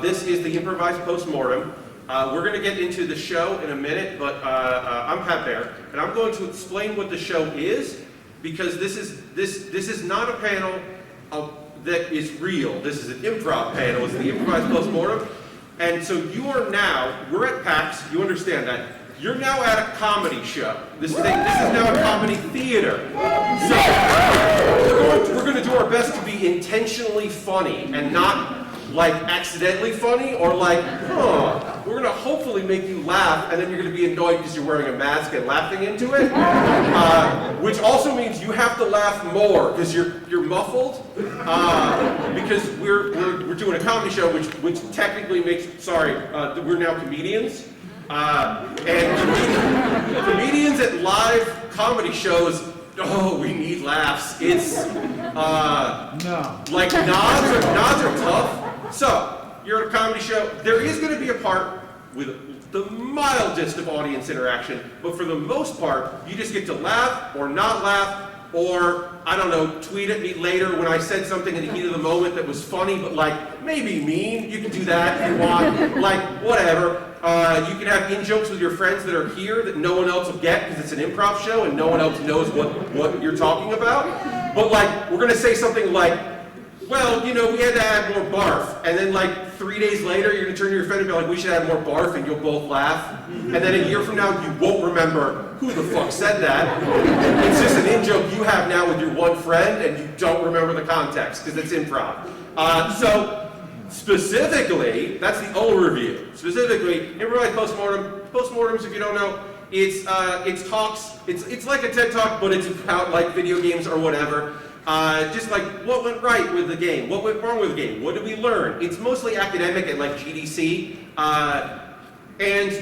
This is the Improvised Postmortem. We're going to get into the show in a minute, but I'm Baer, and I'm going to explain what the show is, because this is not a panel that is real. This is an improv panel. It's the Improvised Postmortem. And so you are now, we're at PAX, you understand that. You're now at a comedy show. This is now a comedy theater. So we're going to do our best to be intentionally funny and not like accidentally funny or like, We're going to hopefully make you laugh, and then you're going to be annoyed because you're wearing a mask and laughing into it. Which also means you have to laugh more because you're muffled. Because we're doing a comedy show, which technically makes, we're now comedians. And comedians at live comedy shows, we need laughs. It's like nods are tough. So you're at a comedy show. There is going to be a part with the mildest of audience interaction, but for the most part, you just get to laugh or not laugh, or I don't know, tweet at me later when I said something in the heat of the moment that was funny, but like maybe mean. You can do that if you want. Like whatever. You can have in-jokes with your friends that are here that no one else will get because it's an improv show and no one else knows what you're talking about. But like, we're going to say something like, well, we had to add more barf. And then like 3 days later, you're going to turn to your friend and be like, we should add more barf, and you'll both laugh. And then a year from now, you won't remember who the fuck said that. It's just an in-joke you have now with your one friend, and you don't remember the context because it's improv. So specifically, that's the overview. Specifically, Improvised Postmortem. Postmortems, if you don't know, it's talks. It's like a TED Talk, but it's about like video games or whatever. Just like what went right with the game, what went wrong with the game, what did we learn? It's mostly academic at like GDC. And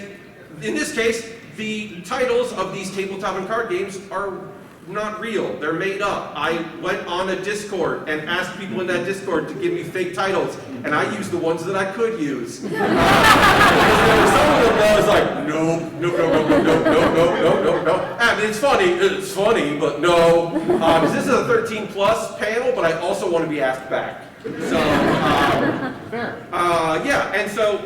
in this case, the titles of these tabletop and card games are not real. They're made up. I went on a Discord and asked people in that Discord to give me fake titles, and I used the ones that I could use. Some of them I was like, no. I mean, it's funny, but no. This is a 13 plus panel, but I also want to be asked back. So, and so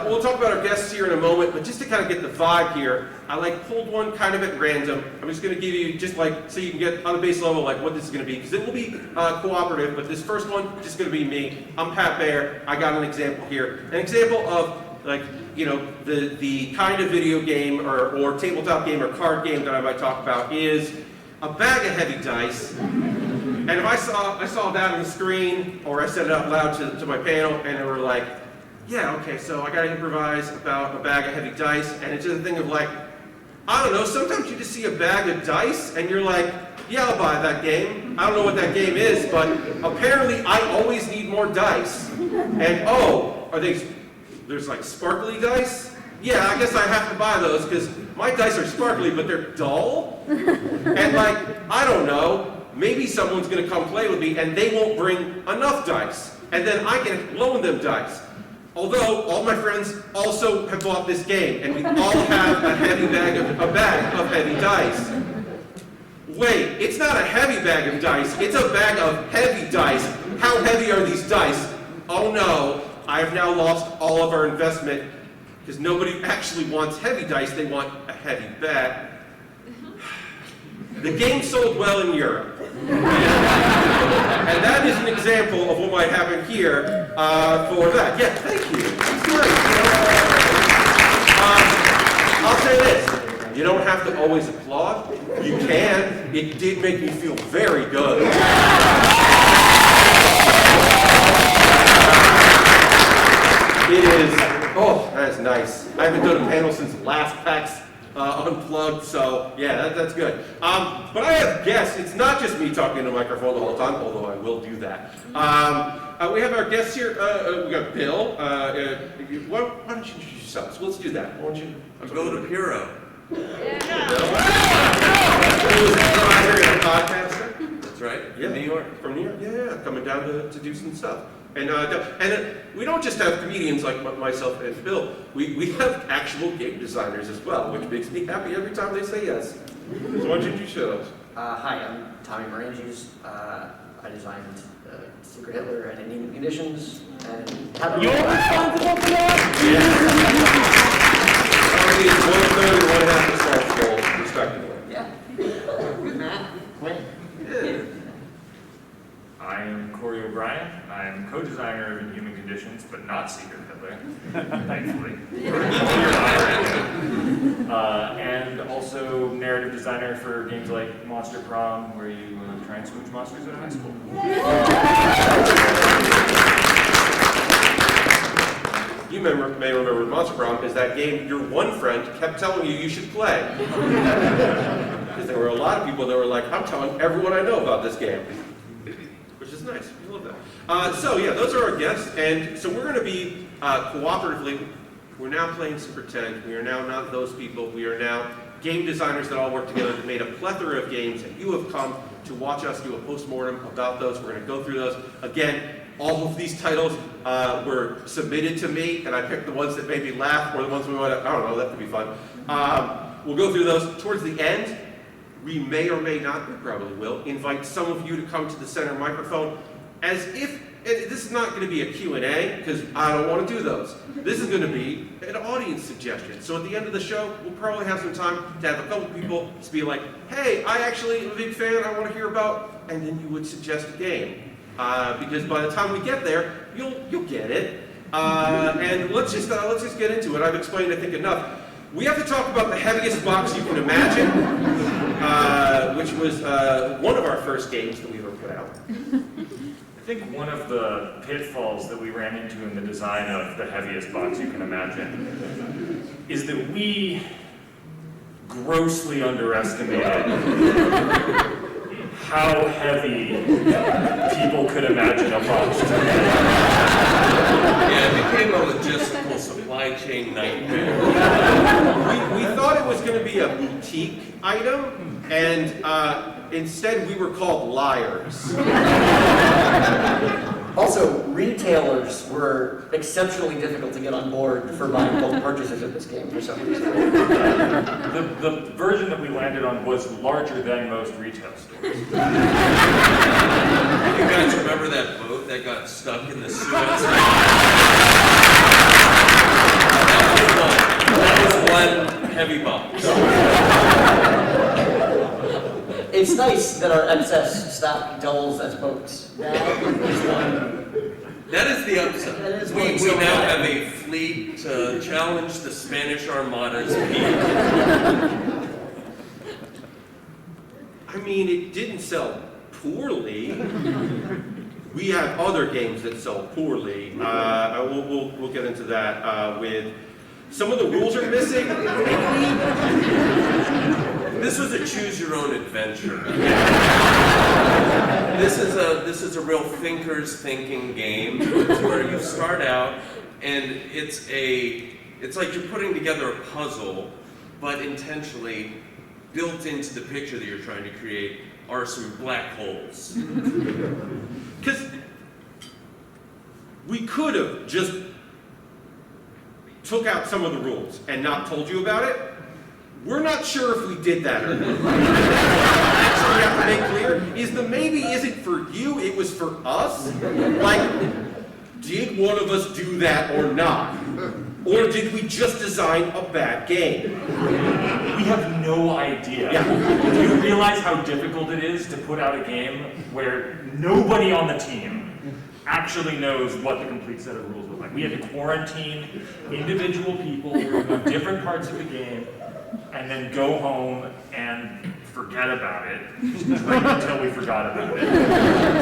we'll talk about our guests here in a moment, but just to kind of get the vibe here, I pulled one kind of at random. I'm just going to give you just so you can get on the base level what this is going to be, because it will be cooperative, but this first one just going to be me. I'm Baer. I got an example here. An example of the kind of video game or tabletop game or card game that I might talk about is a bag of heavy dice. And if I saw that on the screen, or I said it out loud to my panel, and they were like, yeah, okay, so I got to improvise about a bag of heavy dice, and it's just a thing of I don't know, sometimes you just see a bag of dice, and you're like, yeah, I'll buy that game. I don't know what that game is, but apparently I always need more dice. And there's sparkly dice? Yeah, I guess I have to buy those, because my dice are sparkly, but they're dull. And I don't know. Maybe someone's going to come play with me and they won't bring enough dice. And then I can loan them dice. Although all my friends also have bought this game and we all have a bag of heavy dice. Wait, it's not a heavy bag of dice, it's a bag of heavy dice. How heavy are these dice? Oh no, I have now lost all of our investment because nobody actually wants heavy dice, they want a heavy bag. The game sold well in Europe. And that is an example of what might happen here for that. Yeah, thank you. That's great. I'll say this. You don't have to always applaud. You can. It did make me feel very good. It is, that's nice. I haven't done a panel since last PAX Unplugged, so yeah, that's good. But I have guests. It's not just me talking in a microphone the whole time, although I will do that. We have our guests here. We got Bill. Why don't you introduce yourselves? Let's do that. Why don't you? I'm DiPiero. Podcaster. That's right. Yeah, New York. From New York. Yeah, coming down to do some stuff. And we don't just have comedians like myself and Bill. We have actual game designers as well, which makes me happy every time they say yes. So why don't you introduce yourselves? Hi, I'm Maranges. I designed Secret Hitler and Inhuman Conditions, and You're responsible for that? One third, 1/2 respectively. yeah. Matt, Quinn. Yeah. I am Cory O'Brien. I'm co-designer of Inhuman Conditions, but not Secret Hitler, thankfully. And also narrative designer for games like Monster Prom, where you try and smooch monsters at a high school. You may remember Monster Prom is that game your one friend kept telling you should play. Because there were a lot of people that were like, I'm telling everyone I know about this game. Which is nice. I love that. So yeah, those are our guests. And so we're going to be cooperatively, we're now playing some pretend. We are now not those people. We are now game designers that all work together that made a plethora of games. And you have come to watch us do a postmortem about those. We're going to go through those. Again, all of these titles were submitted to me, and I picked the ones that made me laugh or the ones we want to, I don't know, that could be fun. We'll go through those. Towards the end, we may or may not, we probably will, invite some of you to come to the center microphone as if, and this is not going to be a Q&A, because I don't want to do those. This is going to be an audience suggestion. So at the end of the show, we'll probably have some time to have a couple people to be like, hey, I actually am a big fan, I want to hear about, and then you would suggest a game. Because by the time we get there, you'll get it. And let's just get into it. I've explained, I think, enough. We have to talk about the heaviest box you can imagine, which was one of our first games that we ever put out. I think one of the pitfalls that we ran into in the design of the heaviest box you can imagine is that we grossly underestimated how heavy people could imagine a box to be. Yeah, it became a logistical supply chain nightmare. We thought it was going to be a boutique item, and instead we were called liars. Also, retailers were exceptionally difficult to get on board for buying bulk purchases of this game for some reason. The version that we landed on was larger than most retail stores. You guys remember that boat that got stuck in the Suez Canal? That was one heavy box. It's nice that our excess stock doubles as boats. That That is the upside. That is We what's so now bad. have a fleet to challenge the Spanish Armada's peak. I mean, it didn't sell poorly. We have other games that sell poorly. We'll get into that with some of the rules are missing. This was a choose your own adventure. This is a real thinker's thinking game. It's where you start out and it's like you're putting together a puzzle, but intentionally built into the picture that you're trying to create are some black holes. Because we could have just took out some of the rules and not told you about it. We're not sure if we did that or not. Actually, we have to make clear is the maybe isn't for you, it was for us. Like, did one of us do that or not? Or did we just design a bad game? We have no idea. Yeah. Do you realize how difficult it is to put out a game where nobody on the team actually knows what the complete set of rules look like? We had to quarantine individual people who were in different parts of the game and then go home and forget about it, drink until we forgot about it,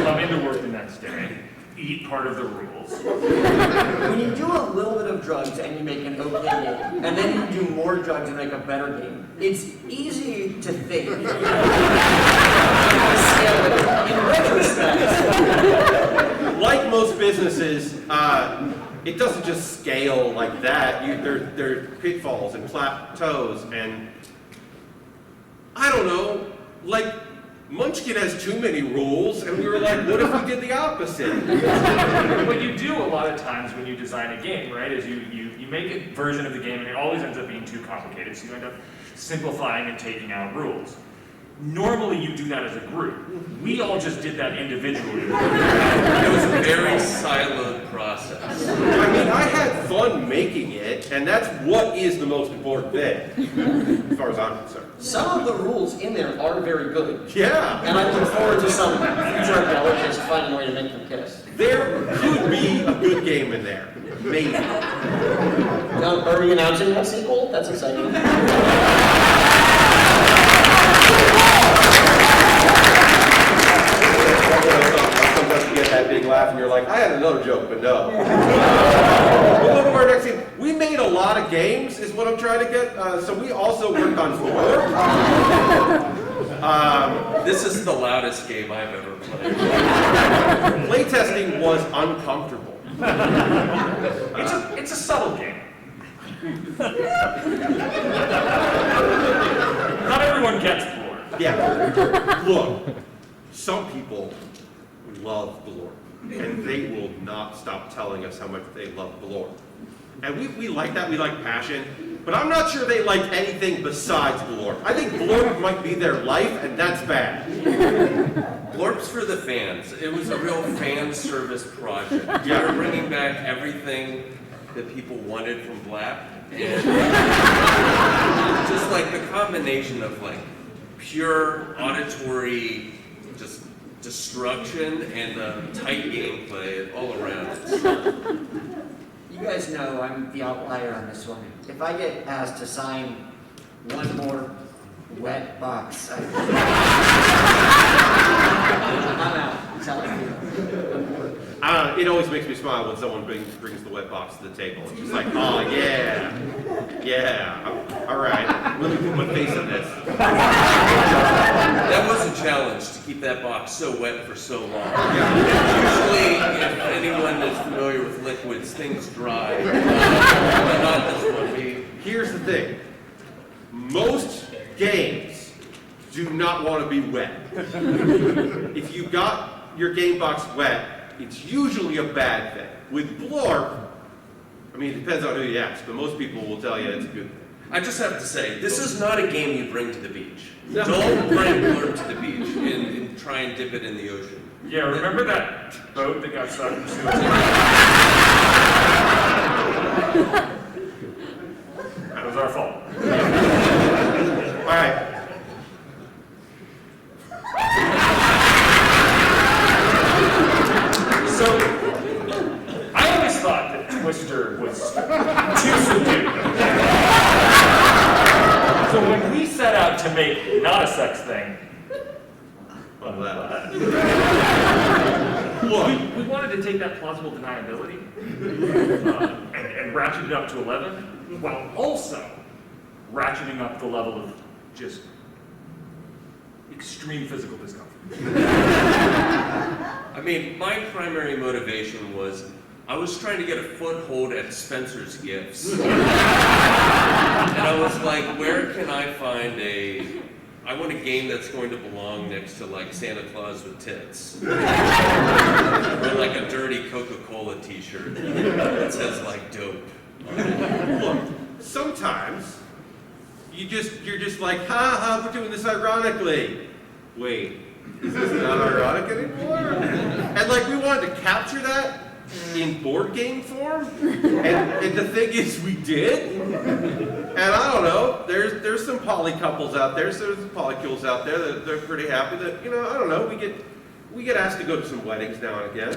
come into work the next day, eat part of the rules. When you do a little bit of drugs and you make an okay game, and then you do more drugs and make a better game, it's easy to think. In retrospect. Like most businesses, it doesn't just scale like that. There are pitfalls and plateaus, and I don't know, like Munchkin has too many rules, and we were like, what if we did the opposite? What you do a lot of times when you design a game, right, is you make a version of the game and it always ends up being too complicated, so you end up simplifying and taking out rules. normally you do that as a group. We all just did that individually. It was a very siloed process. I mean, I had fun making it, and that's what is the most important thing, as far as I'm concerned. Some of the rules in there are very good. Yeah, And I look forward to some future archaeologists finding a way to make them kiss. there could be a good game in there, maybe. Now, are we announcing that sequel? That's exciting. Sometimes you get that big laugh and you're like, I had another joke, but no. But look at our next game. We made a lot of games, is what I'm trying to get. So we also worked on 4. This is the loudest game I've ever played. Playtesting was uncomfortable. It's a subtle game. Not everyone gets Floor. Yeah. Look, some people love Galore, and they will not stop telling us how much they love Galore. And we like that, we like passion, but I'm not sure they like anything besides Galore. I think Galore might be their life, and that's bad. Glorp's for the fans. It was a real fan service project. Yeah. We were bringing back everything that people wanted from Black. And just like the combination of like pure auditory just destruction and tight gameplay all around. You guys know I'm the outlier on this one. If I get asked to sign one more wet box, I'm out. I'm telling you. It always makes me smile when someone brings the wet box to the table. It's just like, oh yeah, all right, let me put my face in this. That was a challenge to keep that box so wet for so long. Usually, if anyone is familiar with liquids, things dry. But not this one. Here's the thing. Most games do not want to be wet. If you got your game box wet, it's usually a bad thing. With Blorp, I mean, it depends on who you ask, but most people will tell you it's a good thing. I just have to say, this is not a game you bring to the beach. No. Don't bring Blurb to the beach and try and dip it in the ocean. Yeah, remember that boat that got stuck in Suez? That was our fault. All right. So, I always thought that Twister was too subdued. So when we set out to make not a sex thing, we wanted to take that plausible deniability and ratchet it up to 11, while also ratcheting up the level of just extreme physical discomfort. I mean, my primary motivation was I was trying to get a foothold at Spencer's Gifts. And I was like, where can I find I want a game that's going to belong next to like Santa Claus with tits. Or like a dirty Coca-Cola t-shirt that says like dope on it. Look, sometimes you're just like, ha, we're doing this ironically. Wait, is this not ironic anymore? And like we wanted to capture that in board game form, and the thing is we did. And I don't know, there's some poly couples out there, so there's some polycules out there that they're pretty happy that, you know, I don't know, we get asked to go to some weddings now and again.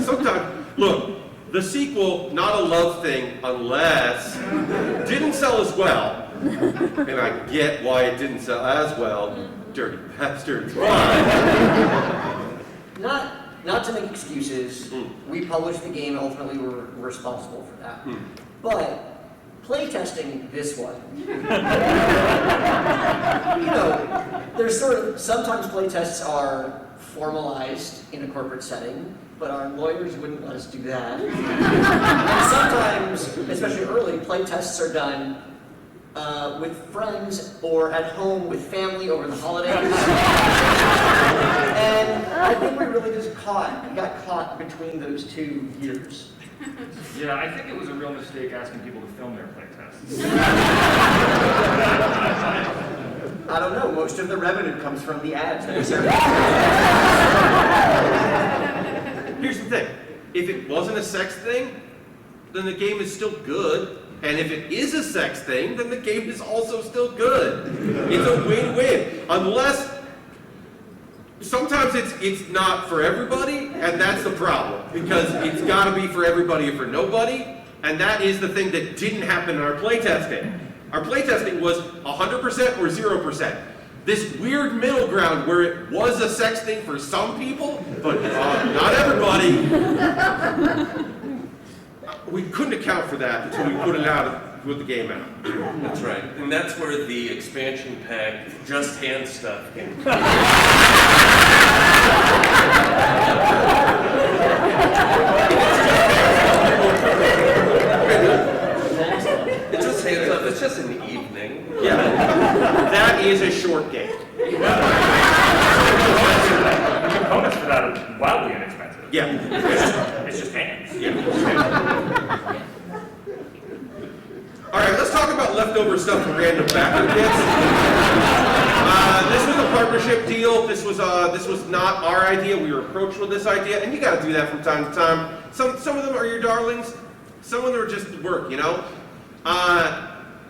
Sometimes, look, the sequel, not a love thing unless, didn't sell as well. And I get why it didn't sell as well. Dirty bastards. Not to make excuses, we published the game, ultimately we're responsible for that. But playtesting this one, you know, there's sometimes playtests are formalized in a corporate setting, but our lawyers wouldn't let us do that. And sometimes, especially early, playtests are done with friends or at home with family over the holidays. And I think we really just got caught between those 2 years. Yeah, I think it was a real mistake asking people to film their playtests. I don't know, most of the revenue comes from the ads that are serving. Here's the thing. If it wasn't a sex thing, then the game is still good. And if it is a sex thing, then the game is also still good. It's a win-win. Unless sometimes it's not for everybody, and that's the problem. Because it's got to be for everybody or for nobody. And that is the thing that didn't happen in our playtesting. Our playtesting was 100% or 0%. This weird middle ground where it was a sex thing for some people, but not everybody. We couldn't account for that until we put it out, put the game out. That's right. And that's where the expansion pack, Just Hand stuff came from. It's just hand stuff. It's just an evening. Yeah, that is a short game. The components for that are wildly inexpensive. Yeah. It's just hands. Yeah. All right, let's talk about leftover stuff from random backer kits. This was a partnership deal. This was not our idea. We were approached with this idea, and you got to do that from time to time. Some of them are your darlings. Some of them are just work, you know.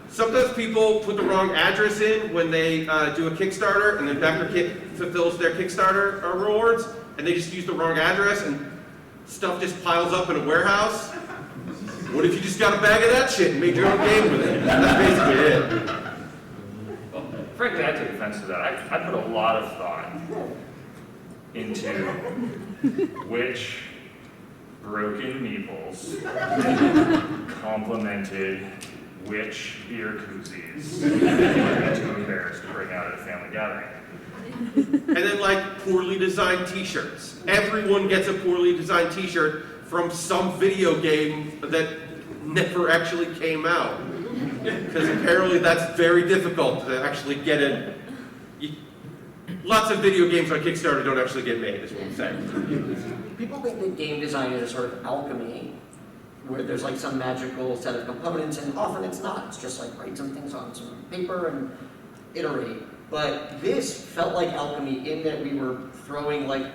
Sometimes people put the wrong address in when they do a Kickstarter, and then Backer Kit fulfills their Kickstarter rewards, and they just use the wrong address, and stuff just piles up in a warehouse. What if you just got a bag of that shit and made your own game with it? That's basically it. Well, frankly, I take offense to that. I put a lot of thought into which broken meeples complemented which beer koozies I'm too embarrassed to bring out at a family gathering. And then like poorly designed t-shirts. Everyone gets a poorly designed t-shirt from some video game that never actually came out. Because apparently that's very difficult to actually get in. Lots of video games on Kickstarter don't actually get made, is what I'm saying. People think that game design is a sort of alchemy, where there's like some magical set of components, and often it's not. It's just like write some things on some paper and iterate. But this felt like alchemy in that we were throwing like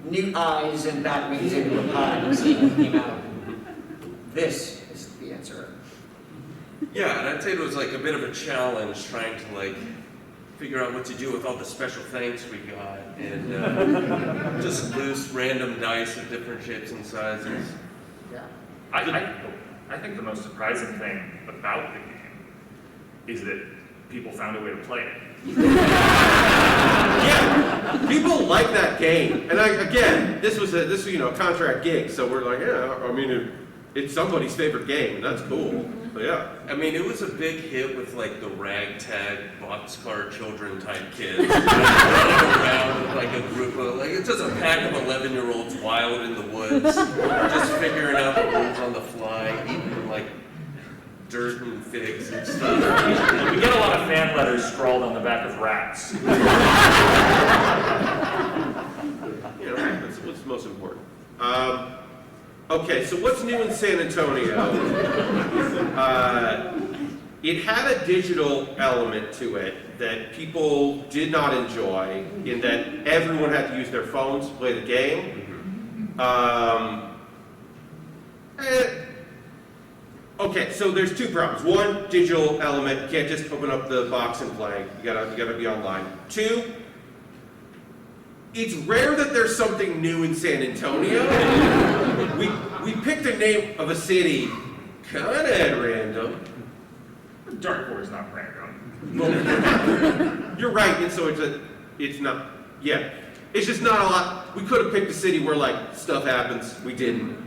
newt eyes and bat wings into a pie and seeing what came out. This is the answer. Yeah, and I'd say it was like a bit of a challenge trying to like figure out what to do with all the special thanks we got, and just loose random dice of different shapes and sizes. Yeah. I think the most surprising thing about the game is that people found a way to play it. Yeah, people like that game. And this was a contract gig, so we're like, yeah, I mean, it's somebody's favorite game, and that's cool. But yeah. I mean, it was a big hit with like the ragtag boxcar children type kids running around with like a group of like it's just a pack of 11-year-olds wild in the woods, just figuring out the rules on the fly, eating like dirt and figs and stuff. We get a lot of fan letters scrawled on the back of rats. You know, that's what's most important. Okay, so what's new in San Antonio? It had a digital element to it that people did not enjoy, in that everyone had to use their phones to play the game. Okay, so there's two problems. One, digital element, you can't just open up the box and play. You gotta be online. Two, it's rare that there's something new in San Antonio. We picked a name of a city kinda at random. Dartboard is not random. You're right, and so it's not, yeah. It's just not a lot. We could have picked a city where like stuff happens. We didn't.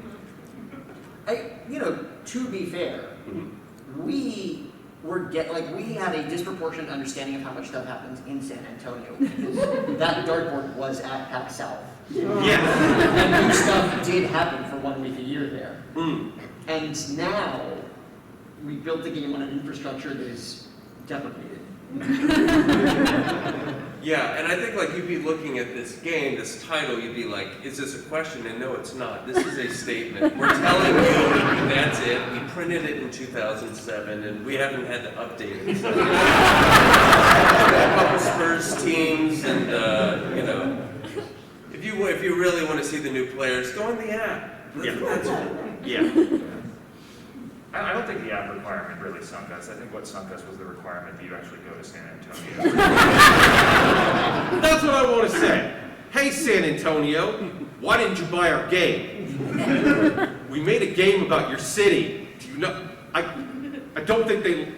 To be fair, we had a disproportionate understanding of how much stuff happens in San Antonio. Because that dartboard was at PAX South. Yeah. And new stuff did happen for 1 week a year there. And now, we built the game on an infrastructure that is deprecated. Yeah, and I think like you'd be looking at this game, this title, you'd be like, is this a question? And no, it's not. This is a statement. We're telling you that's it. We printed it in 2007, and we haven't had to update it. So, a couple you really want to see the new players, go on the app. That's it. Yeah. I don't think the app requirement really sunk us. I think what sunk us was the requirement that you actually go to San Antonio. That's what I want to say. Hey, San Antonio, why didn't you buy our game? We made a game about your city. Do you know? I don't think they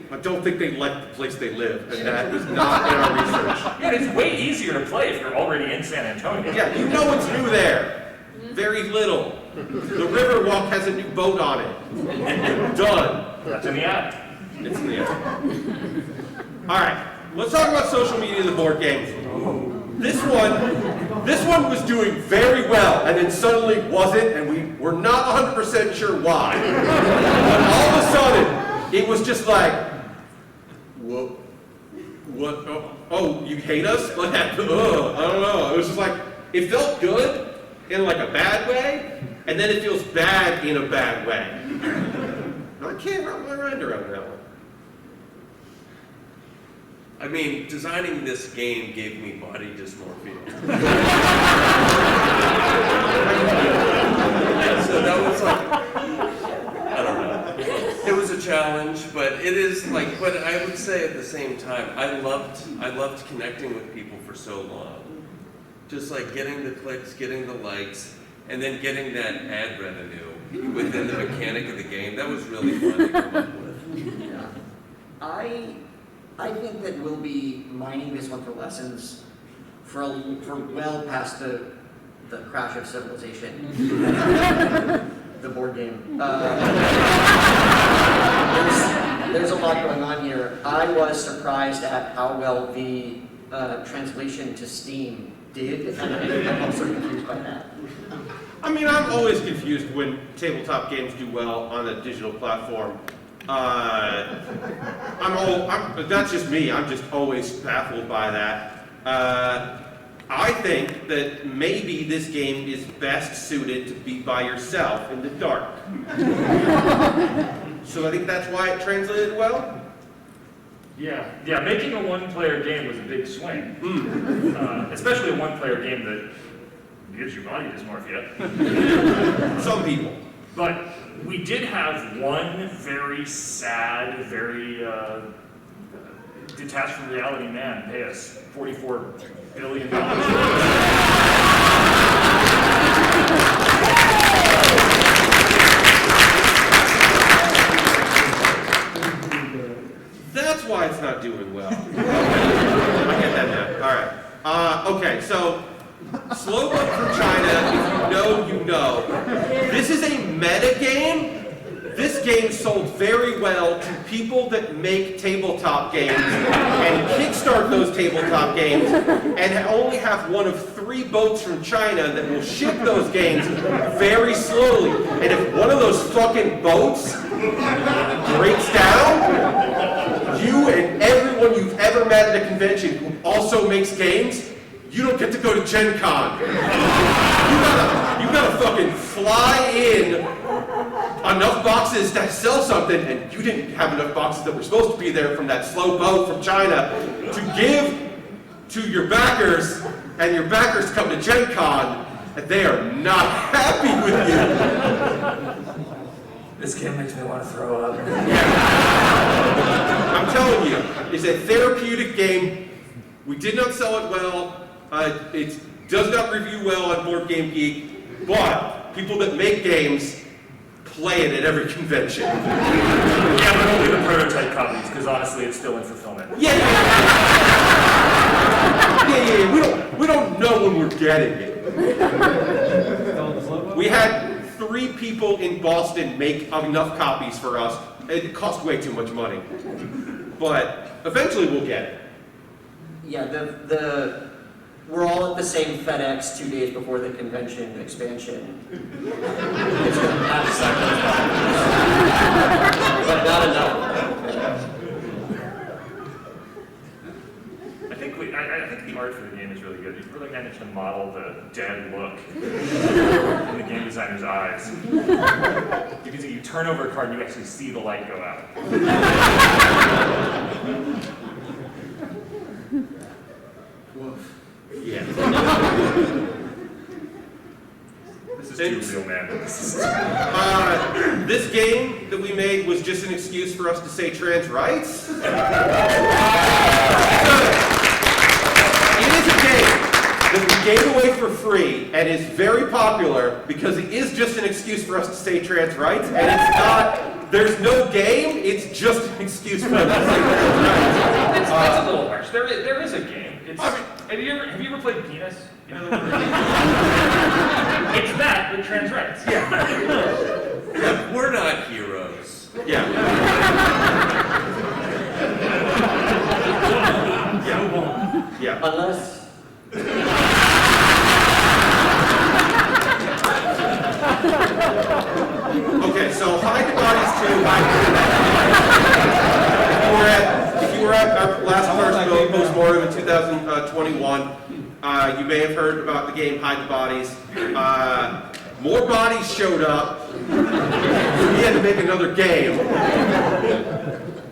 like the place they live, and that is not in our research. Yeah, it's way easier to play if you're already in San Antonio. Yeah, you know what's new there. Very little. The Riverwalk has a new boat on it. Done. That's in the app. It's in the app. All right, let's talk about social media and the board games. This one was doing very well, and then suddenly wasn't, and we were not 100% sure why. But all of a sudden, it was just like, what? Oh, you hate us? What happened? I don't know. It was just like, it felt good in like a bad way, and then it feels bad in a bad way. I can't wrap my mind around that one. I mean, designing this game gave me body dysmorphia. So that was like, I don't know. It was a challenge, but it is like, but I would say at the same time, I loved connecting with people for so long. Just like getting the clicks, getting the likes, and then getting that ad revenue within the mechanic of the game. That was really fun to come up with. Yeah. I think that we'll be mining this one for lessons for well past the crash of civilization. The board game. There's a lot going on here. I was surprised at how well the translation to Steam did, and I'm also confused by that. I mean, I'm always confused when tabletop games do well on a digital platform. That's just me. I'm just always baffled by that. I think that maybe this game is best suited to be by yourself in the dark. So I think that's why it translated well. Yeah, making a one-player game was a big swing. Especially a one-player game that gives you body dysmorphia. Some people. But we did have one very sad, very detached from reality man pay us $44 billion. That's why it's not doing well. I get that now. All right. Okay, so Slowboat from China, if you know, you know. This is a meta game. This game sold very well to people that make tabletop games and kickstart those tabletop games and only have one of 3 boats from China that will ship those games very slowly. And if one of those fucking boats breaks down, you and everyone you've ever met at a convention who also makes games, you don't get to go to Gen Con. You gotta fucking fly in enough boxes to sell something, and you didn't have enough boxes that were supposed to be there from that slow boat from China to give to your backers, and your backers come to Gen Con, and they are not happy with you. This game makes me want to throw up. I'm telling you, it's a therapeutic game. We did not sell it well. It does not review well on Board Game Geek, but people that make games play it at every convention. Yeah, but only the prototype copies, because honestly, it's still in fulfillment. Yeah. We don't know when we're getting it. We had 3 people in Boston make enough copies for us. It cost way too much money, but eventually we'll get it. Yeah, we're all at the same FedEx 2 days before the convention expansion. It's going to have some, but not enough. I think the art for the game is really good. You really managed to model the dead look in the game designer's eyes. Because you turn over a card and you actually see the light go out. Yeah. Just two real men. This game that we made was just an excuse for us to say trans rights. It is a game that we gave away for free and is very popular because it is just an excuse for us to say trans rights, and it's not, there's no game, it's just an excuse for us to say trans rights. That's a little harsh. There is a game. It's, have you ever played Penis? You know the word? It's that, but trans rights. Yeah, we're not heroes. Yeah. Yeah. Unless. Okay, so hide the bodies too. If you were at our last postmortem in 2021, you may have heard about the game Hide the Bodies. More bodies showed up. We had to make another game.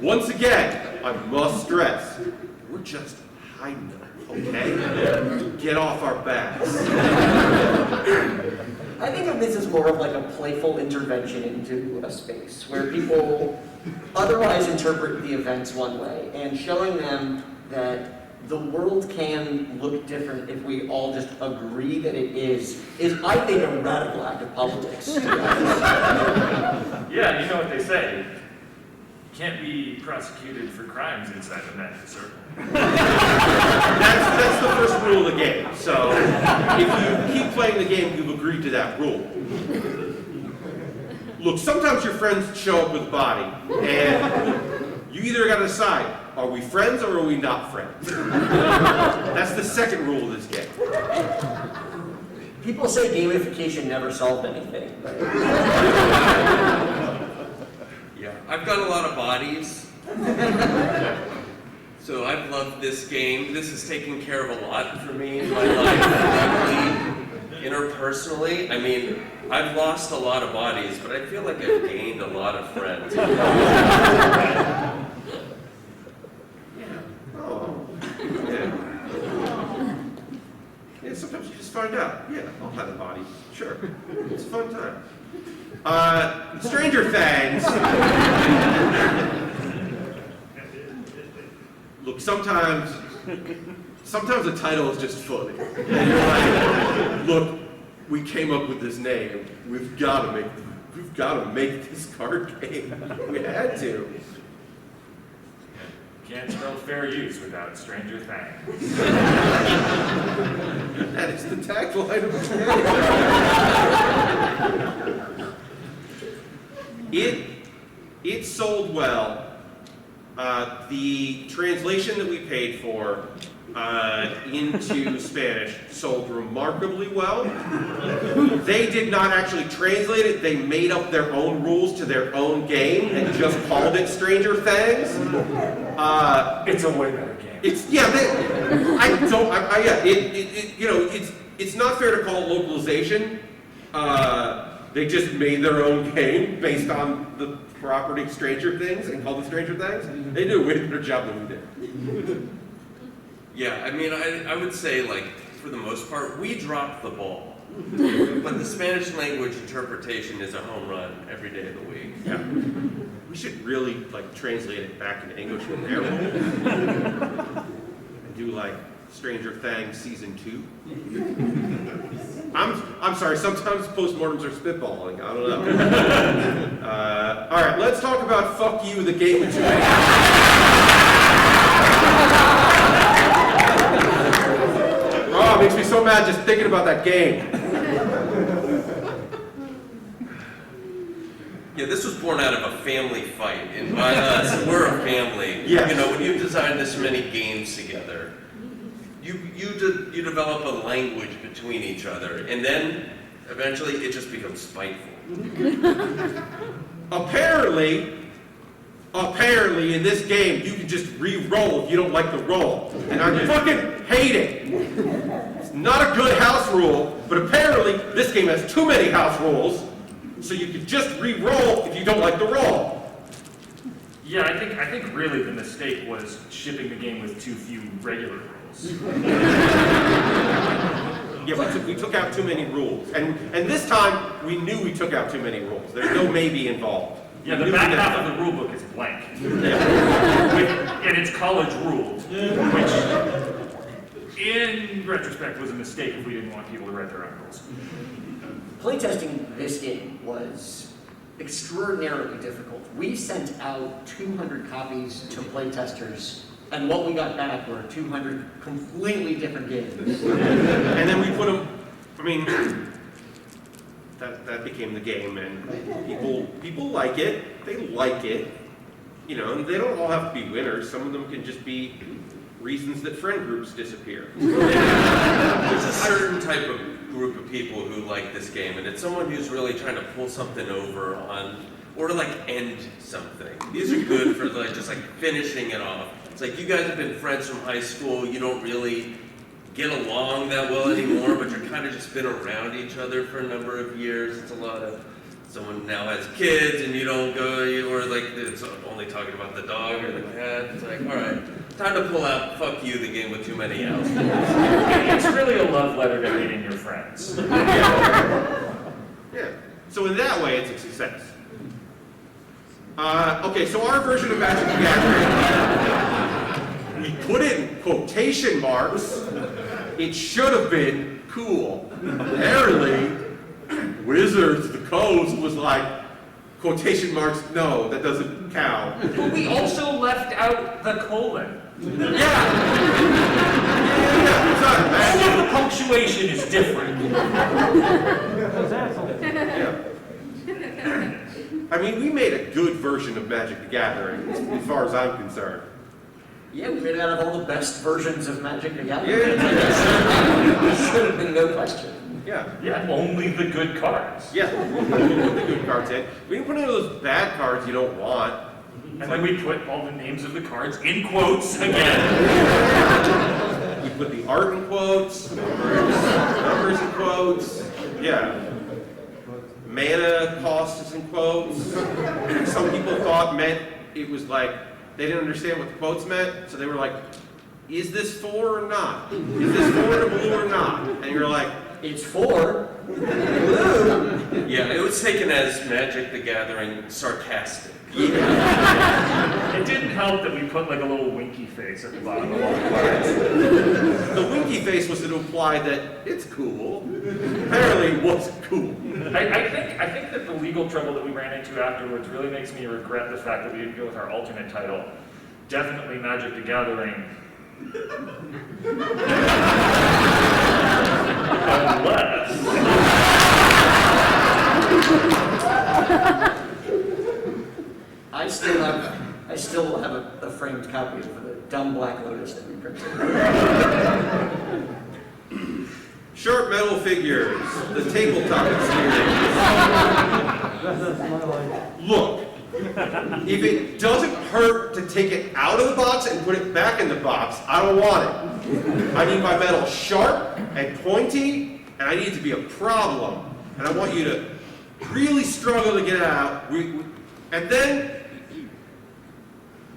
Once again, I must stress, we're just hiding them, okay? Get off our backs. I think of this as more of like a playful intervention into a space where people otherwise interpret the events one way, and showing them that the world can look different if we all just agree that it is I think, a radical act of politics. Yeah, you know what they say. You can't be prosecuted for crimes inside the magic circle. That's the first rule of the game. So if you keep playing the game, you've agreed to that rule. Look, sometimes your friends show up with a body, and you either got to decide, are we friends or are we not friends? That's the second rule of this game. People say gamification never solved anything. Yeah, I've got a lot of bodies. So I've loved this game. This has taken care of a lot for me in my life, interpersonally. I mean, I've lost a lot of bodies, but I feel like I've gained a lot of friends. Yeah, sometimes you just find out. Yeah, I'll have a body. Sure. It's a fun time. Stranger Thangs. Look, sometimes the title is just funny. And you're like, look, we came up with this name. We've got to make this card game. We had to. Can't spell fair use without Stranger Thangs. That is the tagline of the game. It sold well. The translation that we paid for into Spanish sold remarkably well. They did not actually translate it. They made up their own rules to their own game and just called it Stranger Thangs. It's a way better game. It's it's not fair to call it localization. They just made their own game based on the property Stranger Things and called it Stranger Things. They do a way better job than we did. Yeah, I mean, I would say, like, for the most part, we dropped the ball. But the Spanish language interpretation is a home run every day of the week. Yeah. We should really translate it back into English with their rule. And do Stranger Things Season 2. I'm sorry, sometimes postmortems are spitballing. I don't know. All right, let's talk about Fuck You, the game that you made. Oh, it makes me so mad just thinking about that game. Yeah, this was born out of a family fight, and by us, we're a family. Yes. You know, when you design this many games together, you develop a language between each other, and then eventually it just becomes spiteful. Apparently, in this game, you can just re-roll if you don't like the roll. And I fucking hate it. It's not a good house rule, but apparently this game has too many house rules, so you can just re-roll if you don't like the roll. Yeah, I think really the mistake was shipping the game with too few regular rules. Yeah, we took out too many rules. And this time, we knew we took out too many rules. There's no maybe involved. Yeah, We the knew back we half didn't- of the rule book is blank. Yeah. And it's college ruled, which in retrospect was a mistake if we didn't want people to write their own rules. Playtesting this game was extraordinarily difficult. We sent out 200 copies to playtesters, and what we got back were 200 completely different games. And then we put them, I mean, that became the game, and people like it, they like it, you know, and they don't all have to be winners. Some of them can just be reasons that friend groups disappear. There's a certain type of group of people who like this game, and it's someone who's really trying to pull something over on, or to like end something. These are good for like just like finishing it off. It's like you guys have been friends from high school, you don't really get along that well anymore, but you're kind of just been around each other for a number of years. It's a lot of, someone now has kids and you don't go, or like it's only talking about the dog or the cat. It's like, all right, time to pull out fuck you, the game with too many else. It's really a love letter to hating your friends. Yeah. So in that way, it's a success. Okay, so our version of Magic the Gathering, we put in quotation marks. It should have been cool. Apparently, Wizards of the Coast was like, quotation marks, no, that doesn't count. But we also left out the colon. Yeah, it's not All bad. of the punctuation is different. Yeah. I mean, we made a good version of Magic the Gathering, as far as I'm concerned. Yeah, we made it out of all the best versions of Magic the Gathering. Yeah. Should have been no question. Yeah. Yeah, only the good cards. Yeah, we didn't put the good cards in. We didn't put any of those bad cards you don't want. And then we put all the names of the cards in quotes again. We put the art in quotes, numbers in quotes. Yeah. Mana cost is in quotes. Some people thought meant it was like, they didn't understand what the quotes meant, so they were like, is this 4 or not? Is this 4 to blue or not? And you're like, It's 4. Yeah, it was taken as Magic the Gathering sarcastic. It didn't help that we put like a little winky face at the bottom of all the cards. the winky face was to imply that it's cool. Apparently it wasn't cool. I think that the legal trouble that we ran into afterwards really makes me regret the fact that we didn't go with our alternate title. Definitely Magic the Gathering. Unless. I still have a framed copy of the dumb Black Lotus that we printed. Sharp metal figures, the tabletop experience. Look, if it doesn't hurt to take it out of the box and put it back in the box, I don't want it. I need my metal sharp and pointy, and I need it to be a problem. And I want you to really struggle to get it out. And then,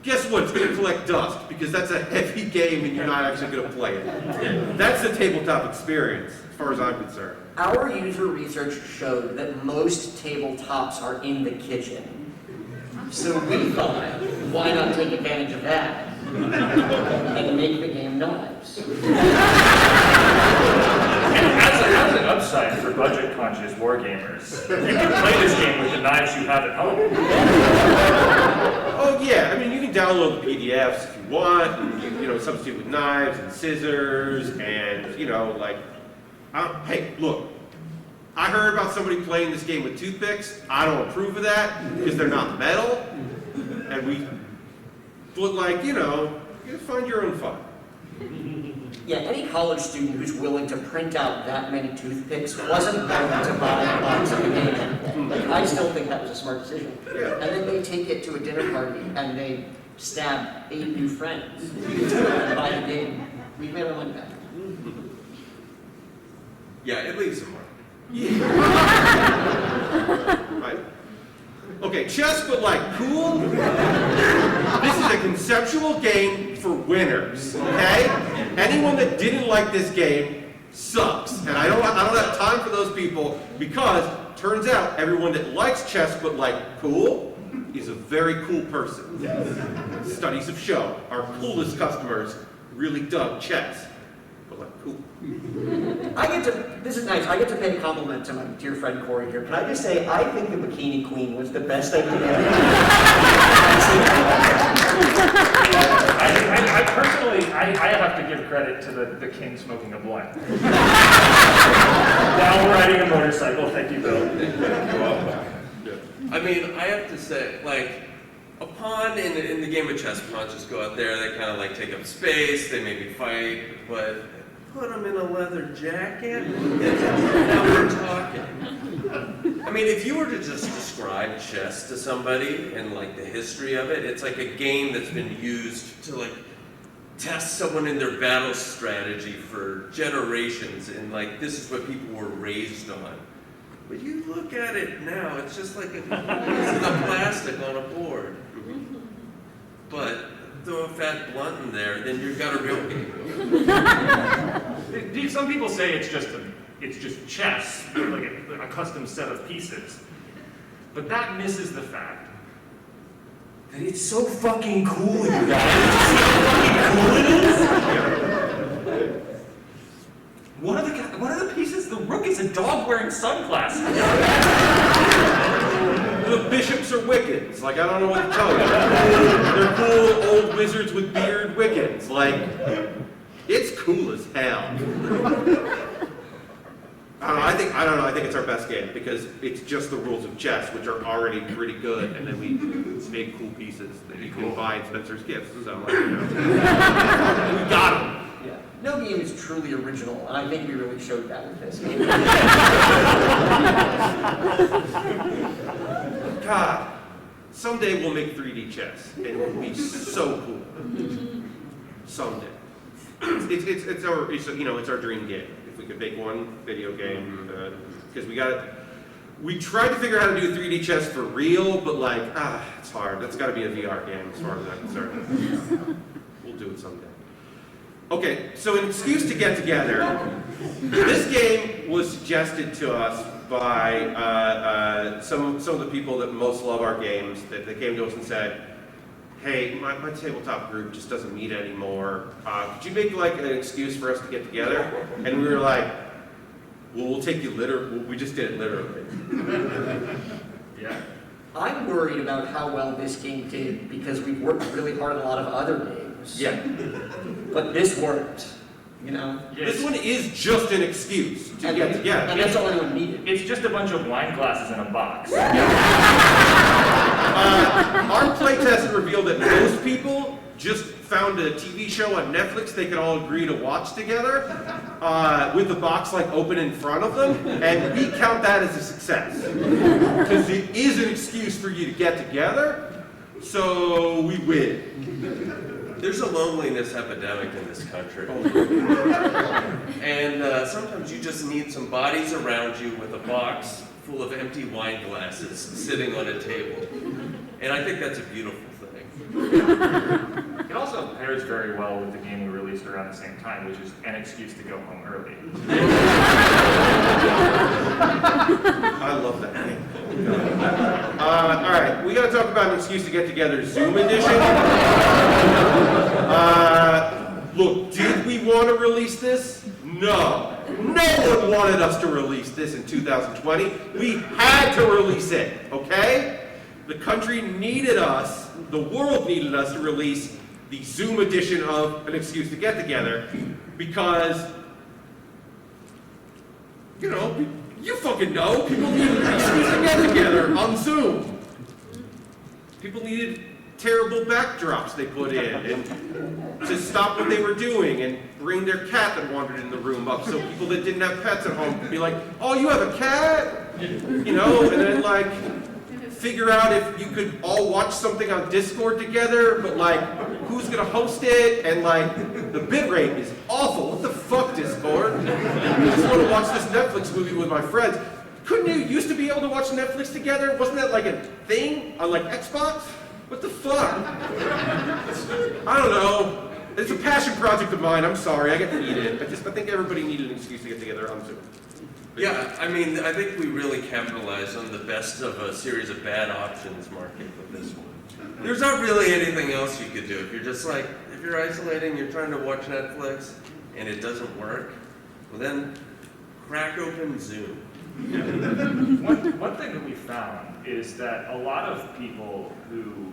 guess what? It's going to collect dust, because that's a heavy game and you're not actually going to play it. That's the tabletop experience, as far as I'm concerned. Our user research showed that most tabletops are in the kitchen. So we thought, why not take advantage of that and make the game knives? And as an upside for budget-conscious wargamers, you can play this game with the knives you have at home. Oh yeah, I mean you can download the PDFs if you want, and you know, substitute with knives and scissors, and you know, like, hey, look, I heard about somebody playing this game with toothpicks. I don't approve of that because they're not metal, and we look like, you know, you find your own fun. Yeah, any college student who's willing to print out that many toothpicks wasn't going to buy a box of the game. Like, I still think that was a smart decision. Yeah. And then they take it to a dinner party and they stab 8 new friends and buy the game. We made our money back. Yeah, it leaves a mark. Right. Okay, chess, but like cool. This is a conceptual game for winners, okay? Anyone that didn't like this game, sucks. And I don't have time for those people because turns out everyone that likes chess but like cool is a very cool person. Studies have shown our coolest customers really dug chess, but like cool. This is nice, I get to pay a compliment to my dear friend Cory here. Can I just say, I think the Bikini Queen was the best idea. I personally, I have to give credit to the king smoking a blunt. While riding a motorcycle, thank you, Bill. I mean, I have to say, like, a pawn in the game of chess, pawns just go out there, they kind of like take up space, they maybe fight, but put them in a leather jacket, now we're talking. I mean, if you were to just describe chess to somebody and like the history of it, it's like a game that's been used to like test someone in their battle strategy for generations, and like this is what people were raised on. But you look at it now, it's just like a piece of plastic on a board. But throw a fat blunt in there, then you've got a real game. Some people say it's just chess, like a custom set of pieces. But that misses the fact that it's so fucking cool, you guys. See how fucking cool it is? One of the pieces, the rook is a dog wearing sunglasses. The bishops are Wiccans. Like, I don't know what to tell you. They're cool old wizards with beard Wiccans. Like, it's cool as hell. I don't know. I think it's our best game because it's just the rules of chess, which are already pretty good, and then we make cool pieces that you can buy in Spencer's Gifts. So, like, you know, we got them. Yeah. No game is truly original, and I think we really showed that with this game. God, someday we'll make 3D chess, and it will be so cool. Someday. It's our dream game. If we could make one video game, because we tried to figure out how to do 3D chess for real, but like, it's hard. That's got to be a VR game as far as I'm concerned. We'll do it someday. Okay, so an excuse to get together. This game was suggested to us by some of the people that most love our games. That they came to us and said, "Hey, my tabletop group just doesn't meet anymore. Could you make like an excuse for us to get together?" And we were like, "Well, we'll take you literally." We just did it literally. Yeah. I'm worried about how well this game did because we've worked really hard on a lot of other games. Yeah. But this worked, you know? This one is just an excuse to get together. And that's all anyone needed. It's just a bunch of wine glasses in a box. Our playtest revealed that most people just found a TV show on Netflix they could all agree to watch together, with the box like open in front of them, and we count that as a success. Because it is an excuse for you to get together, so we win. There's a loneliness epidemic in this country. And sometimes you just need some bodies around you with a box full of empty wine glasses sitting on a table. And I think that's a beautiful thing. It also pairs very well with the game we released around the same time, which is An Excuse to Go Home Early. I love that game. All right, we got to talk about An Excuse to Get Together Zoom Edition. Look, did we want to release this? No. No one wanted us to release this in 2020. We had to release it, okay? The country needed us, the world needed us to release the Zoom edition of An Excuse to Get Together because, you know, you fucking know, people needed an excuse to get together on Zoom. People needed terrible backdrops they put in and to stop what they were doing and bring their cat that wandered in the room up so people that didn't have pets at home could be like, "Oh, you have a cat?" You know, and then like figure out if you could all watch something on Discord together, but like who's gonna host it, and like the bitrate is awful. What the fuck, Discord? I just want to watch this Netflix movie with my friends. Couldn't you used to be able to watch Netflix together? Wasn't that like a thing on like Xbox? What the fuck? I don't know. It's a passion project of mine. I'm sorry. I get to eat it. I think everybody needed an excuse to get together on Zoom. Yeah, I mean, I think we really capitalized on the best of a series of bad options market with this one. There's not really anything else you could do. If you're just like, if you're isolating, you're trying to watch Netflix, and it doesn't work, well then, crack open Zoom. One thing that we found is that a lot of people who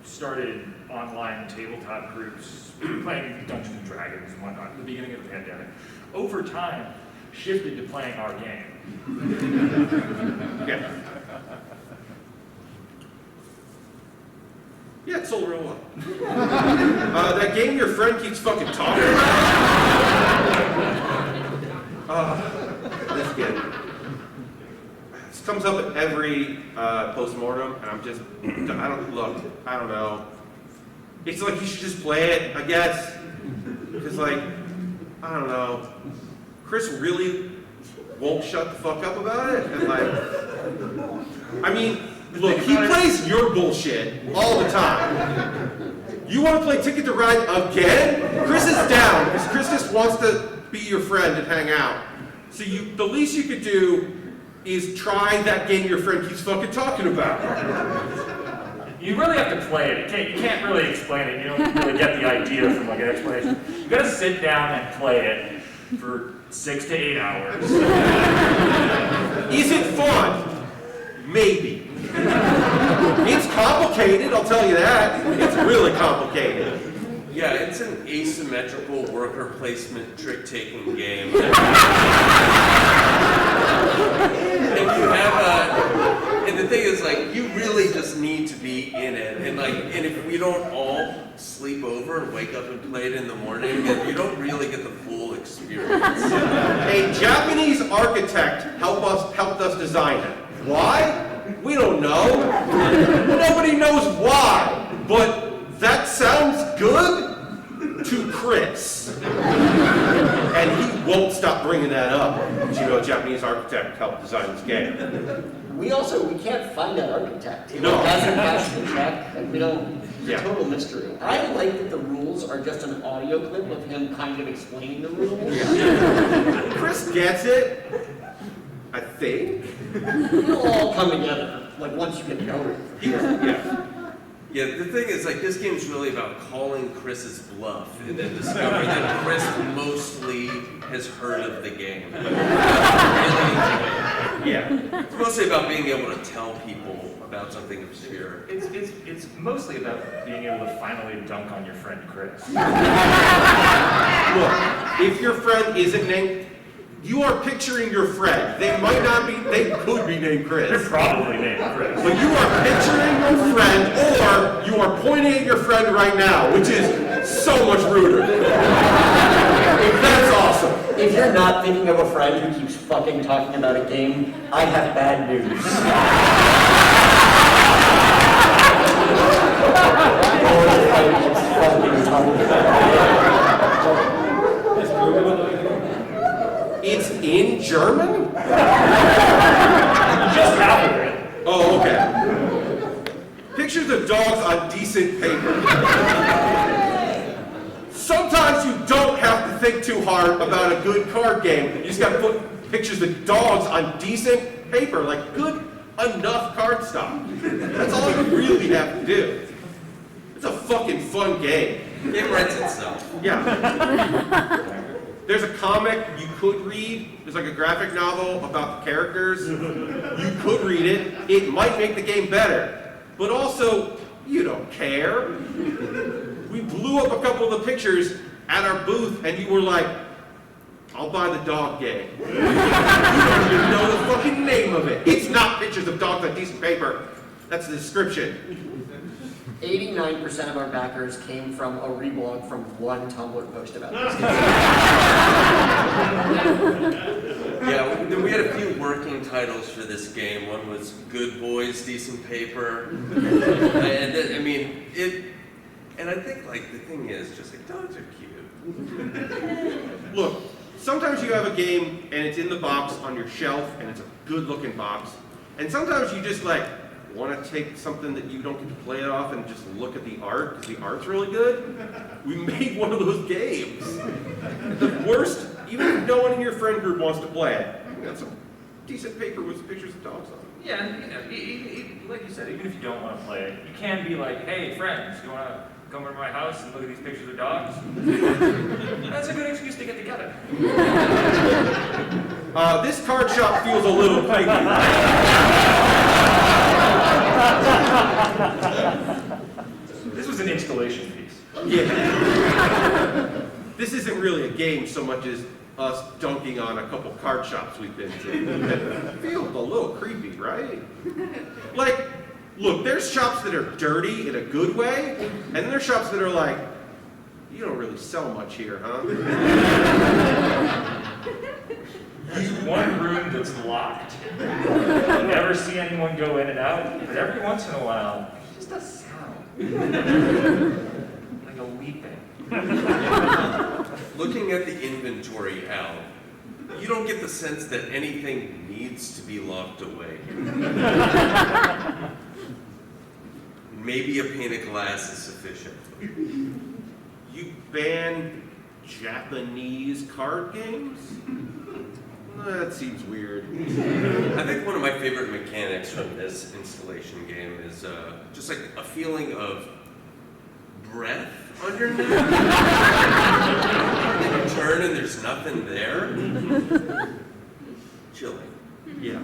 started online tabletop groups playing Dungeons and Dragons and whatnot at the beginning of the pandemic, over time shifted to playing our game. Yeah. Yeah, it's sold real well. That game your friend keeps fucking talking about. This game. This comes up at every postmortem, and I don't know. It's like you should just play it, I guess. Because, like, I don't know. Chris really won't shut the fuck up about it. And, like, I mean, look, he plays your bullshit all the time. You want to play Ticket to Ride again? Chris is down, because Chris just wants to be your friend and hang out. So the least you could do is try that game your friend keeps fucking talking about. You really have to play it. You can't really explain it. You don't really get the idea from like an explanation. You gotta sit down and play it for 6 to 8 hours. Is it fun? Maybe. It's complicated, I'll tell you that. It's really complicated. Yeah, it's an asymmetrical worker placement trick-taking game. And the thing is, like, you really just need to be in it. And if we don't all sleep over and wake up and play it in the morning, then you don't really get the full experience. A Japanese architect helped us design it. Why? We don't know. Nobody knows why. But that sounds good to Chris. And he won't stop bringing that up. But you know, a Japanese architect helped design this game. We can't find that architect. It No. hasn't passed the check, and we don't, it's Yeah. a total mystery. I like that the rules are just an audio clip of him kind of explaining the rules. Chris gets it, I think. It'll all come together, like once you get going. Yeah. Yeah, the thing is, like, this game's really about calling Chris's bluff and then discovering that Chris mostly has heard of the game. Yeah. It's mostly about being able to tell people about something obscure. It's mostly about being able to finally dunk on your friend Chris. Look, if your friend isn't named, you are picturing your friend. They could be named Chris. They're probably named Chris. But you are picturing your friend, or you are pointing at your friend right now, which is so much ruder. That's awesome. If you're not thinking of a friend who keeps fucking talking about a game, I have bad news. It's in German? Just happened it. Oh, okay. Pictures of dogs on decent paper. Sometimes you don't have to think too hard about a good card game. You just gotta put pictures of dogs on decent paper, like good enough cardstock. That's all you really have to do. It's a fucking fun game. The game writes itself. Yeah. There's a comic you could read. There's like a graphic novel about the characters. You could read it. It might make the game better. But also, you don't care. We blew up a couple of the pictures at our booth, and you were like, I'll buy the dog game. You don't even know the fucking name of it. It's not pictures of dogs on decent paper. That's the description. 89% of our backers came from a reblog from one Tumblr post about this. Yeah, we had a few working titles for this game. One was Good Boys, Decent Paper. And I mean, and I think, like, the thing is, just like, dogs are cute. Look, sometimes you have a game and it's in the box on your shelf and it's a good looking box. And sometimes you just like want to take something that you don't get to play it off and just look at the art, because the art's really good? We made one of those games. The worst, even if no one in your friend group wants to play it, we got some decent paper with some pictures of dogs on it. Yeah, and like you said, even if you don't want to play it, you can be like, hey, friends, you want to come over to my house and look at these pictures of dogs? That's a good excuse to get together. This card shop feels a little creepy. This was an installation piece. Yeah. This isn't really a game so much as us dunking on a couple card shops we've been to. It feels a little creepy, right? Like, look, there's shops that are dirty in a good way, and then there's shops that are like, you don't really sell much here, huh? There's one room that's locked. You never see anyone go in and out, but every once in a while, it's just a sound. Like a weeping. Looking at the inventory, Al, you don't get the sense that anything needs to be locked away. Maybe a pane of glass is sufficient. You ban Japanese card games? That seems weird. I think one of my favorite mechanics from this installation game is just like a feeling of breath on your neck. And then you turn and there's nothing there. Chilling. Yeah.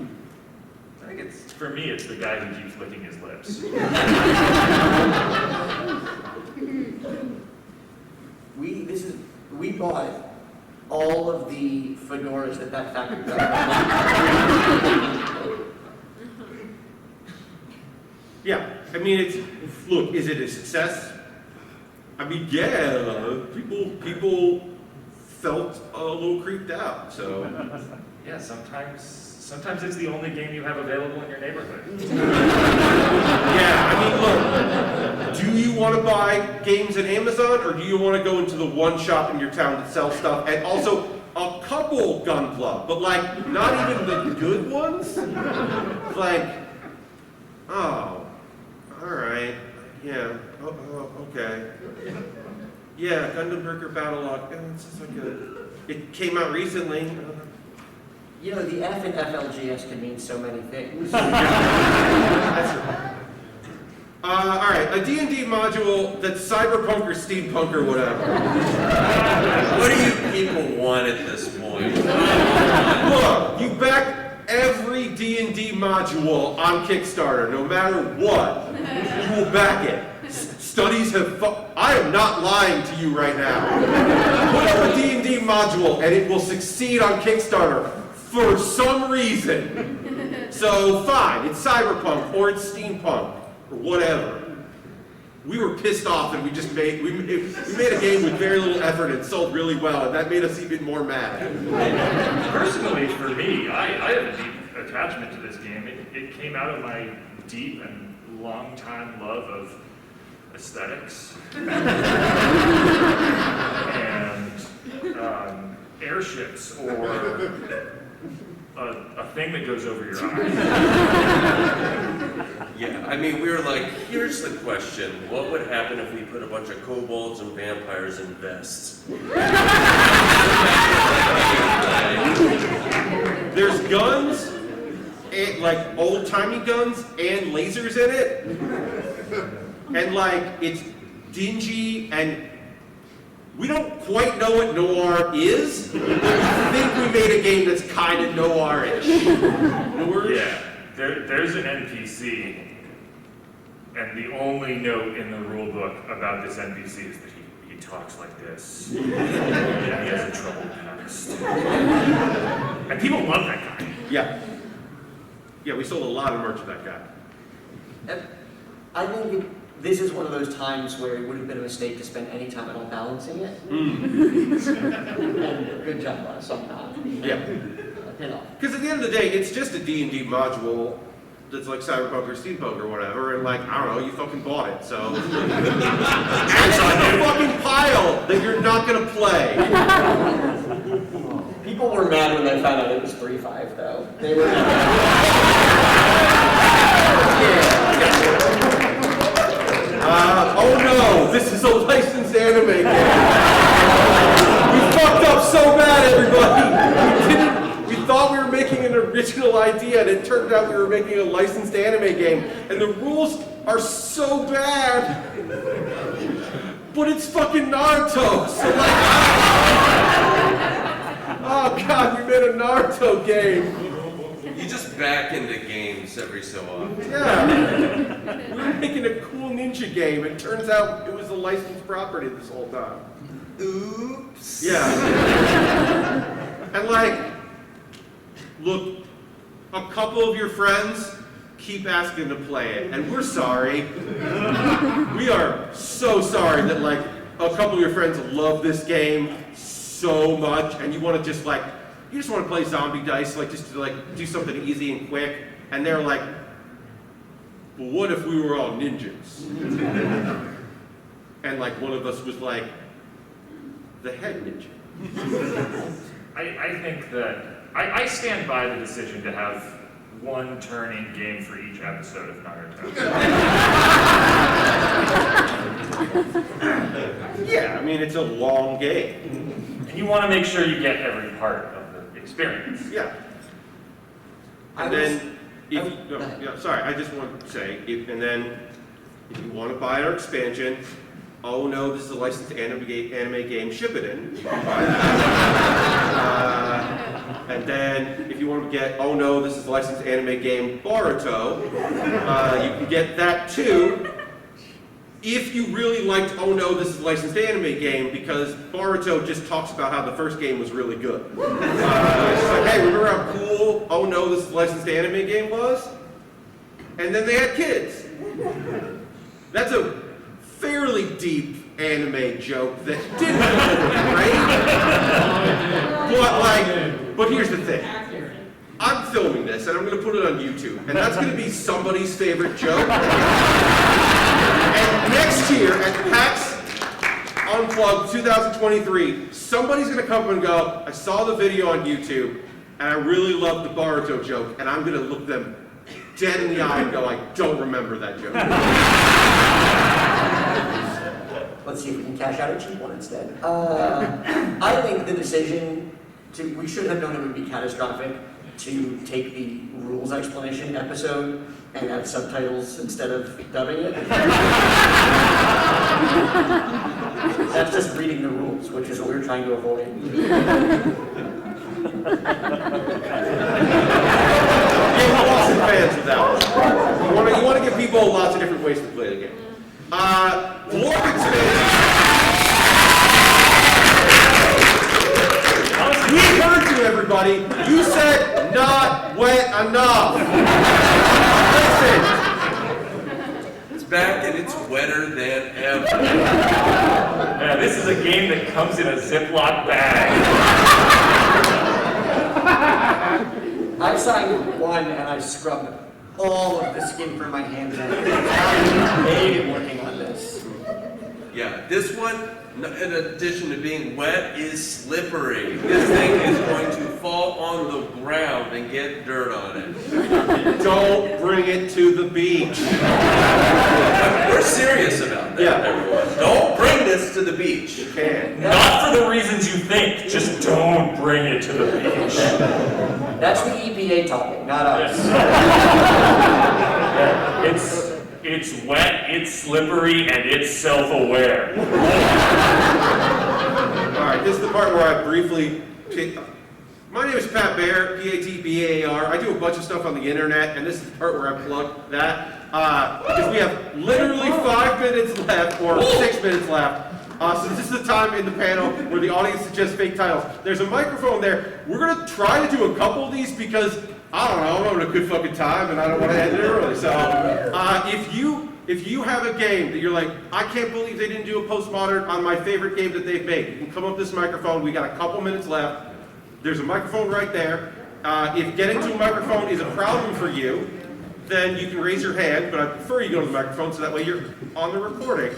I think it's, for me, it's the guy who keeps licking his lips. We bought all of the fedoras that factory got. Yeah, I mean, look, is it a success? I mean, yeah, people felt a little creeped out, so. Yeah, sometimes it's the only game you have available in your neighborhood. Yeah, I mean, look, do you want to buy games at Amazon, or do you want to go into the one shop in your town that sells stuff, and also a couple gun club, but like, not even the good ones? Like, oh, all right, yeah, okay. Yeah, Gundam Breaker Battle Log, it's just like it came out recently. You know, the F in FLGS can mean so many things. All right, a D&D module that's cyberpunk or steampunk or whatever. What do you people want at this point? Look, you back every D&D module on Kickstarter, no matter what. You will back it. Studies have. I am not lying to you right now. Put up a D&D module, and it will succeed on Kickstarter for some reason. So fine, it's cyberpunk or it's steampunk or whatever. We were pissed off, and we made a game with very little effort and sold really well, and that made us even more mad. Personally, for me, I have a deep attachment to this game. It came out of my deep and long-time love of aesthetics and airships, or a thing that goes over your eyes. Yeah, I mean, we were like, here's the question. What would happen if we put a bunch of kobolds and vampires in vests? There's guns, and, like old-timey guns, and lasers in it. And like, it's dingy, and we don't quite know what noir is, but we think we made a game that's kind of noir-ish. Yeah, there's an NPC, and the only note in the rule book about this NPC is that he talks like this. And he has a troubled past. And people love that guy. Yeah. Yeah, we sold a lot of merch of that guy. I think this is one of those times where it would have been a mistake to spend any time at all balancing it. And good job on somehow. Yeah. Because at the end of the day, it's just a D&D module that's like cyberpunk or steampunk or whatever, and like, I don't know, you fucking bought it, so. And it's on a fucking pile that you're not gonna play. People were mad when they found out it was 3.5 though. They were mad. Yeah. this is a licensed anime game. We fucked up so bad, everybody. We thought we were making an original idea, and it turned out we were making a licensed anime game. And the rules are so bad. But it's fucking Naruto, so like, oh god, we made a Naruto game. You just back into games every so often. Yeah, we were making a cool ninja game. It turns out it was a licensed property this whole time. Oops. Yeah. And like, look, a couple of your friends keep asking to play it, and we're sorry. We are so sorry that like a couple of your friends love this game so much, and you want to just like, you just want to play zombie dice, like just to like do something easy and quick, and they're like, well, what if we were all ninjas? And like one of us was like, the head ninja. I think that, I stand by the decision to have one turn in game for each episode of Naruto. Yeah, I mean, it's a long game. And you want to make sure you get every part of the experience. Yeah. I And was- then, if you, go ahead. yeah, sorry, I just want to say, and then, if you want to buy our expansion, oh no, this is a licensed anime game, ship it in. You can buy that. And then, if you want to get, oh no, this is a licensed anime game, Boruto, you can get that too. If you really liked, oh no, this is a licensed anime game, because Boruto just talks about how the first game was really good. It's just like, hey, remember how cool, oh no, this is a licensed anime game was? And then they had kids. That's a fairly deep anime joke that didn't go over, right? But here's the thing. I'm filming this, and I'm going to put it on YouTube, and that's going to be somebody's favorite joke. And next year at PAX Unplugged 2023, somebody's going to come and go, I saw the video on YouTube, and I really loved the Boruto joke, and I'm going to look them dead in the eye and go, I don't remember that joke. Let's see if we can cash out a cheap one instead. I think the decision we should have known it would be catastrophic to take the rules explanation episode and have subtitles instead of dubbing it. That's just reading the rules, which is what we were trying to avoid. Give lots of fans with that one. You want to give people lots of different ways to play the game. Lord expansion. We heard you, everybody. You said not wet enough. Listen. It's back and it's wetter than ever. Yeah, this is a game that comes in a Ziploc bag. I signed one and I scrubbed all of the skin from my hands and I hated working on this. Yeah, this one, in addition to being wet, is slippery. This thing is going to fall on the ground and get dirt on it. Don't bring it to the beach. We're serious about that, Yeah. everyone. Don't bring this to the beach. You can. Not for the reasons you think, just don't bring it to the beach. That's the EPA talking, not us. It's wet, it's slippery, and it's self-aware. All right, this is the part where I briefly. My name is Pat Baer, P-A-T-B-A-R. I do a bunch of stuff on the internet, and this is the part where I plug that. Because we have literally 5 minutes left, or 6 minutes left. So this is the time in the panel where the audience suggests fake titles. There's a microphone there. We're going to try to do a couple of these because, I don't know, I'm having a good fucking time and I don't want to end it early. So if you have a game that you're like, I can't believe they didn't do a postmodern on my favorite game that they've made, you can come up this microphone. We got a couple minutes left. There's a microphone right there. If getting to a microphone is a problem for you, then you can raise your hand, but I prefer you go to the microphone so that way you're on the recording.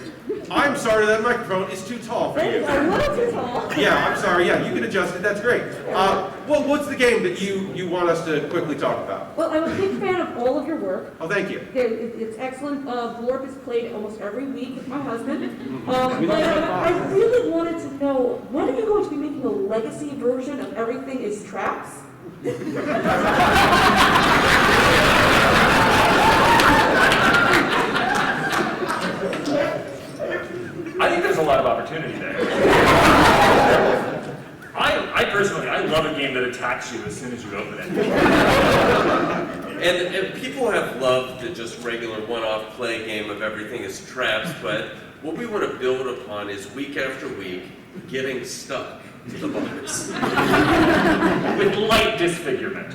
I'm sorry that microphone is too tall for you. A little too tall. Yeah, I'm sorry. Yeah, you can adjust it. That's great. Well, what's the game that you want us to quickly talk about? Well, I'm a big fan of all of your work. Oh, thank you. It's excellent. Blorp is played almost every week with my husband. But I really wanted to know, when are you going to be making a legacy version of Everything is Traps? I think there's a lot of opportunity there. I personally, I love a game that attacks you as soon as you open it. And people have loved the just regular one-off play game of Everything is Traps, but what we want to build upon is week after week, getting stuck to the box. With light disfigurement.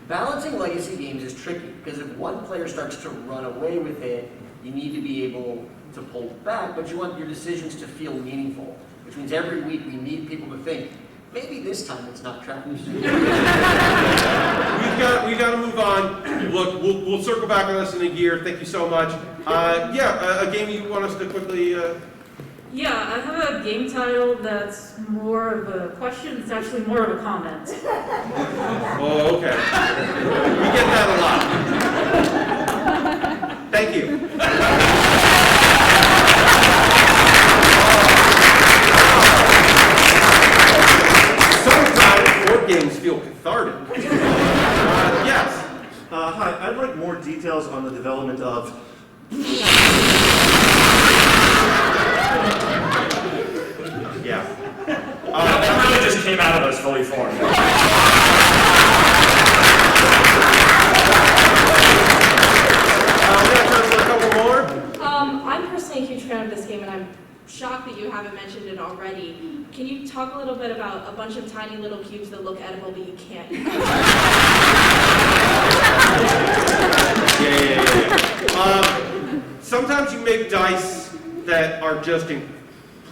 Balancing legacy games is tricky, because if one player starts to run away with it, you need to be able to pull back, but you want your decisions to feel meaningful, which means every week we need people to think, maybe this time it's not traps. We've got to move on. Look, we'll circle back on this in a year. Thank you so much. A game you want us to quickly... Yeah, I have a game title that's more of a question. It's actually more of a comment. Oh, okay. We get that a lot. Thank you. Sometimes board games feel cathartic. Yes. Hi, I'd like more details on the development of... Yeah. That really just came out of us fully formed. We have time for a couple more. I'm personally a huge fan of this game, and I'm shocked that you haven't mentioned it already. Can you talk a little bit about a bunch of tiny little cubes that look edible, but you can't eat? Yeah. Sometimes you make dice that are just in...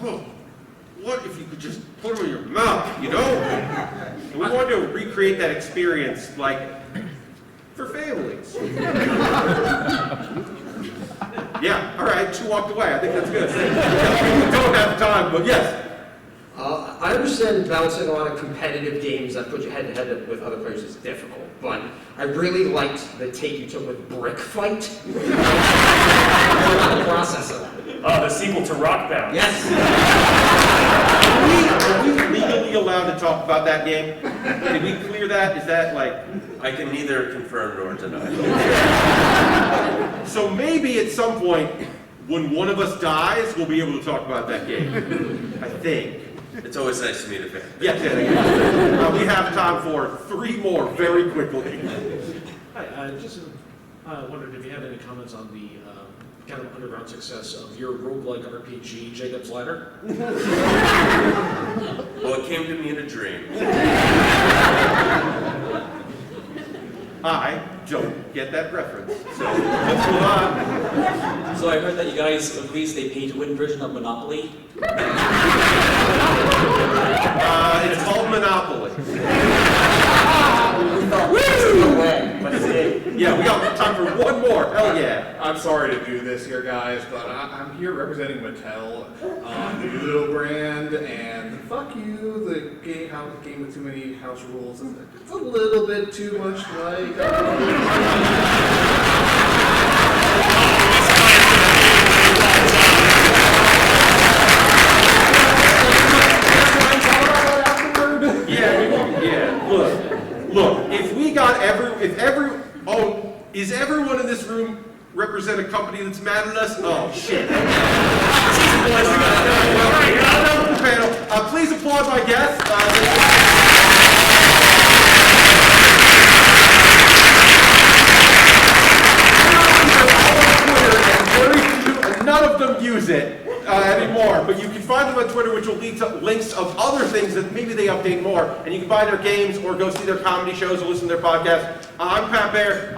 Oh, what if you could just put them in your mouth, you know? And we wanted to recreate that experience, like, for families. Yeah, all right, 2 walked away. I think that's good. We don't have time, but yes. I understand balancing a lot of competitive games that put you head to head with other players is difficult, but I really liked the take you took with Brick Fight. The process of that. The sequel to Rockbound. Yes. Are we legally allowed to talk about that game? Did we clear that? Is that like... I can neither confirm nor deny. So maybe at some point, when one of us dies, we'll be able to talk about that game. I think. It's always nice to meet a fan. Yes, we have time for 3 more very quickly. Hi, I just wondered if you had any comments on the kind of underground success of your roguelike RPG, Jacob's Ladder? Well, it came to me in a dream. I don't get that reference, so let's move on. So I heard that you guys released a pay-to-win version of Monopoly. It's called Monopoly. No way, but it's it. Yeah, we got time for 1 more. Hell yeah. I'm sorry to do this here, guys, but I'm here representing Mattel, the Little brand, and fuck you, the game with too many house rules. It's a little bit too much like. Look, is everyone in this room represent a company that's mad at us? Oh, shit. Please applaud my guests. None of them use it anymore, but you can find them on Twitter, which will lead to links of other things that maybe they update more, and you can buy their games or go see their comedy shows or listen to their podcasts. I'm Pat Baer.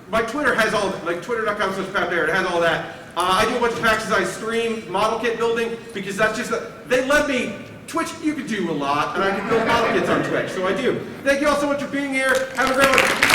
My Twitter has all, like twitter.com/Pat Baer, it has all that. I do a bunch of PAXs. I stream model kit building because that's just, they let me, Twitch, you can do a lot, and I can build model kits on Twitch, so I do. Thank you all so much for being here. Have a great one.